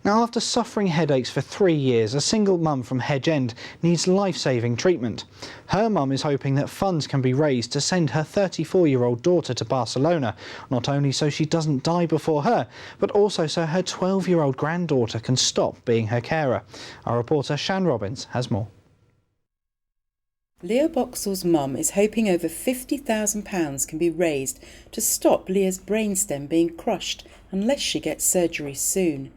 Now, after suffering headaches for 3 years, a single mum from Hedge End needs life-saving treatment. Her mum is hoping that funds can be raised to send her 34-year-old daughter to Barcelona, not only so she doesn't die before her, but also so her 12-year-old granddaughter can stop being her carer. Our reporter Shan Robins has more. Leah Boxall's mum is hoping over £50,000 can be raised to stop Leah's brainstem being crushed unless she gets surgery soon.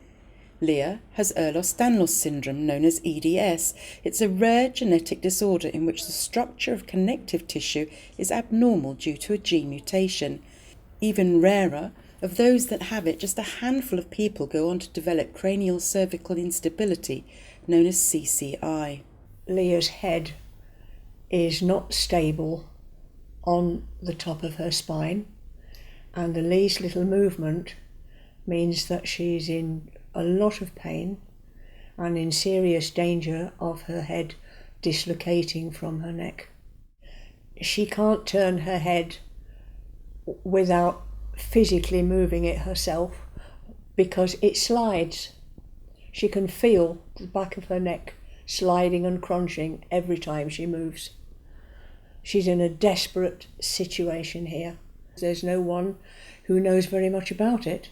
Leah has Ehlers-Danlos syndrome, known as EDS. It's a rare genetic disorder in which the structure of connective tissue is abnormal due to a gene mutation. Even rarer, of those that have it, just a handful of people go on to develop cranial cervical instability, known as CCI. Leah's head is not stable on the top of her spine, and the least little movement means that she's in a lot of pain and in serious danger of her head dislocating from her neck. She can't turn her head without physically moving it herself because it slides. She can feel the back of her neck sliding and crunching every time she moves. She's in a desperate situation here. There's no one who knows very much about it.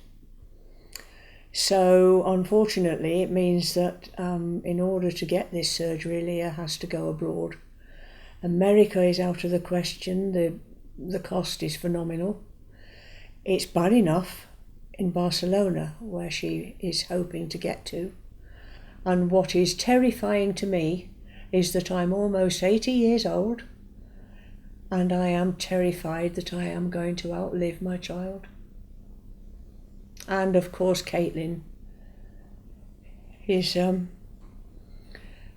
So unfortunately it means that in order to get this surgery, Leah has to go abroad. America is out of the question. The cost is phenomenal. It's bad enough in Barcelona, where she is hoping to get to. And what is terrifying to me is that I'm almost 80 years old and I am terrified that I am going to outlive my child. And of course Caitlin is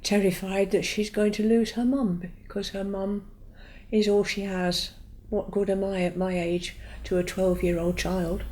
terrified that she's going to lose her mum, because her mum is all she has. What good am I at my age to a 12-year-old child?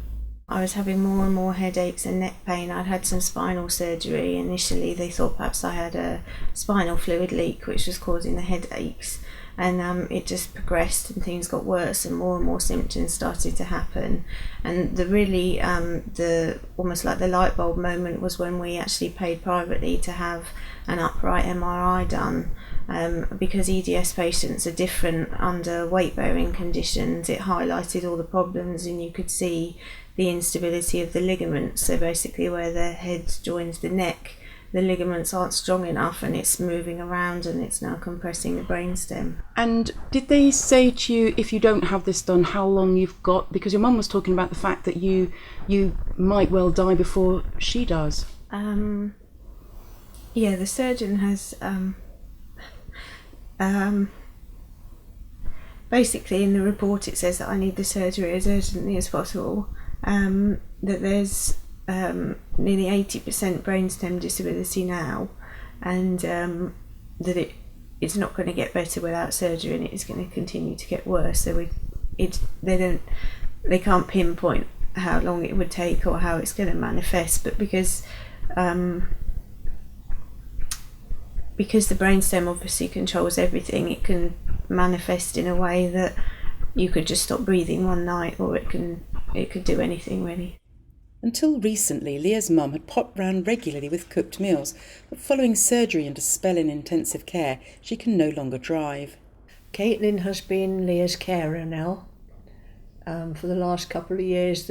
I was having more and more headaches and neck pain. I'd had some spinal surgery. Initially they thought perhaps I had a spinal fluid leak which was causing the headaches, and it just progressed and things got worse and more symptoms started to happen. And the really the almost like the light bulb moment was when we actually paid privately to have an upright MRI done. Because EDS patients are different under weight-bearing conditions, it highlighted all the problems, and you could see the instability of the ligaments. So basically where the head joins the neck, the ligaments aren't strong enough and it's moving around and it's now compressing the brainstem. And did they say to you, if you don't have this done, how long you've got? Because your mum was talking about the fact that you might well die before she does. Yeah, the surgeon has basically in the report it says that I need the surgery as urgently as possible, that there's nearly 80% brainstem disability now, and that it's not going to get better without surgery and it's going to continue to get worse. So they can't pinpoint how long it would take or how it's going to manifest, but because the brainstem obviously controls everything, it can manifest in a way that you could just stop breathing one night, or it could do anything really. Until recently, Leah's mum had popped round regularly with cooked meals, but following surgery and a spell in intensive care, she can no longer drive. Caitlin has been Leah's carer now for the last couple of years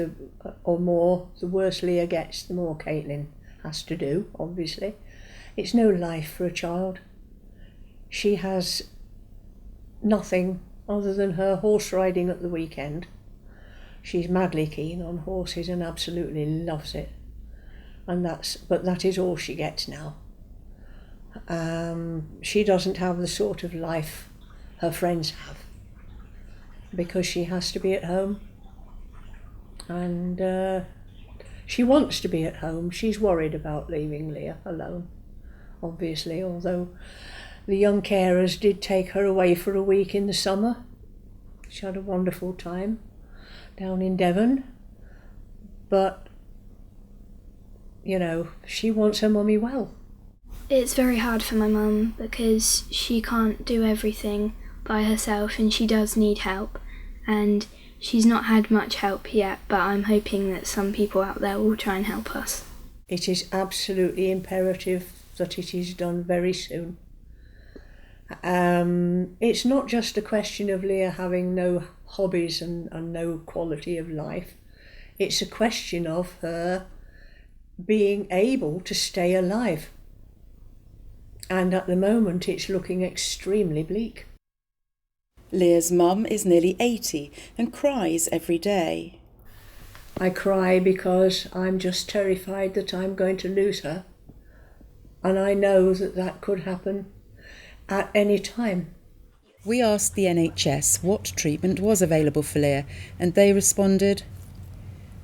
or more. The worse Leah gets, the more Caitlin has to do, obviously. It's no life for a child. She has nothing other than her horse riding at the weekend. She's madly keen on horses and absolutely loves it. But that is all she gets now. She doesn't have the sort of life her friends have, because she has to be at home. And she wants to be at home. She's worried about leaving Leah alone, obviously, although the young carers did take her away for a week in the summer. She had a wonderful time down in Devon, but she wants her mummy well. It's very hard for my mum because she can't do everything by herself and she does need help, and she's not had much help yet, but I'm hoping that some people out there will try and help us. It is absolutely imperative that it is done very soon. It's not just a question of Leah having no hobbies and no quality of life. It's a question of her being able to stay alive. And at the moment it's looking extremely bleak. Leah's mum is nearly 80 and cries every day. I cry because I'm just terrified that I'm going to lose her. And I know that that could happen at any time. We asked the NHS what treatment was available for Leah, and they responded,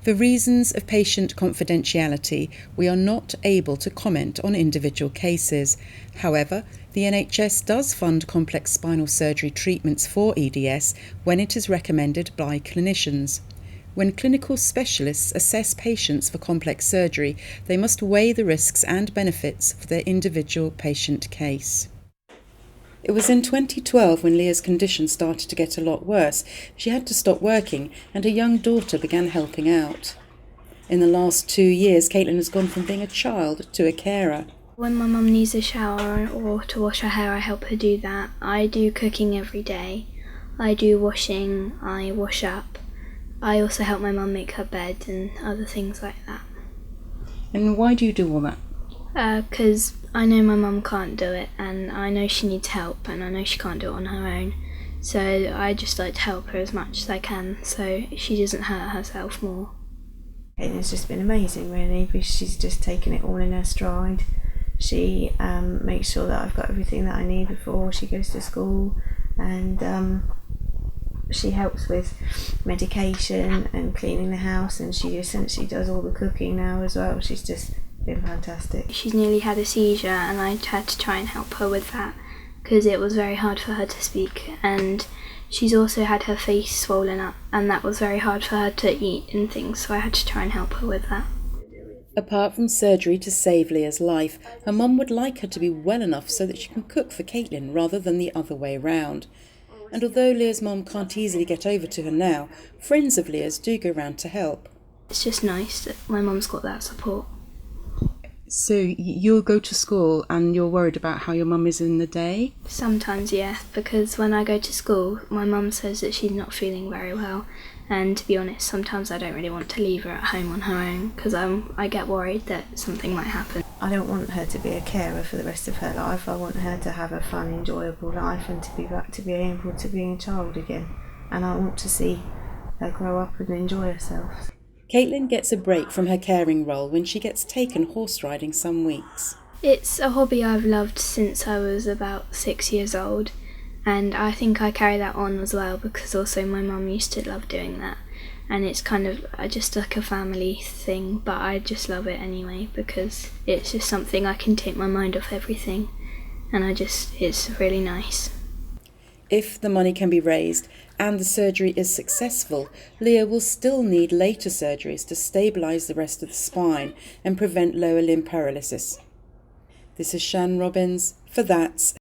"For reasons of patient confidentiality, we are not able to comment on individual cases. However, the NHS does fund complex spinal surgery treatments for EDS when it is recommended by clinicians. When clinical specialists assess patients for complex surgery, they must weigh the risks and benefits for their individual patient case." It was in 2012 when Leah's condition started to get a lot worse. She had to stop working and her young daughter began helping out. In the last 2 years, Caitlin has gone from being a child to a carer. When my mum needs a shower or to wash her hair, I help her do that. I do cooking every day. I do washing, I wash up. I also help my mum make her bed and other things like that. And why do you do all that? Because I know my mum can't do it, and I know she needs help, and I know she can't do it on her own. So I just like to help her as much as I can, so she doesn't hurt herself more. Caitlin's just been amazing, really, because she's just taken it all in her stride. She makes sure that I've got everything that I need before she goes to school, and she helps with medication and cleaning the house, and she essentially does all the cooking now as well. She's just been fantastic. She's nearly had a seizure, and I had to try and help her with that because it was very hard for her to speak, and she's also had her face swollen up, and that was very hard for her to eat and things, so I had to try and help her with that. Apart from surgery to save Leah's life, her mum would like her to be well enough so that she can cook for Caitlin rather than the other way round. And although Leah's mum can't easily get over to her now, friends of Leah's do go round to help. It's just nice that my mum's got that support. So you'll go to school and you're worried about how your mum is in the day? Sometimes, yeah, because when I go to school, my mum says that she's not feeling very well, and to be honest, sometimes I don't really want to leave her at home on her own because I get worried that something might happen. I don't want her to be a carer for the rest of her life. I want her to have a fun, enjoyable life and to be back to being able to be a child again. And I want to see her grow up and enjoy herself. Caitlin gets a break from her caring role when she gets taken horse riding some weeks. It's a hobby I've loved since I was about 6 years old, and I think I carry that on as well because also my mum used to love doing that, and it's kind of just like a family thing, but I just love it anyway because it's just something I can take my mind off everything, and it's really nice. If the money can be raised and the surgery is successful, Leah will still need later surgeries to stabilise the rest of the spine and prevent lower limb paralysis. This is Shan Robins for That's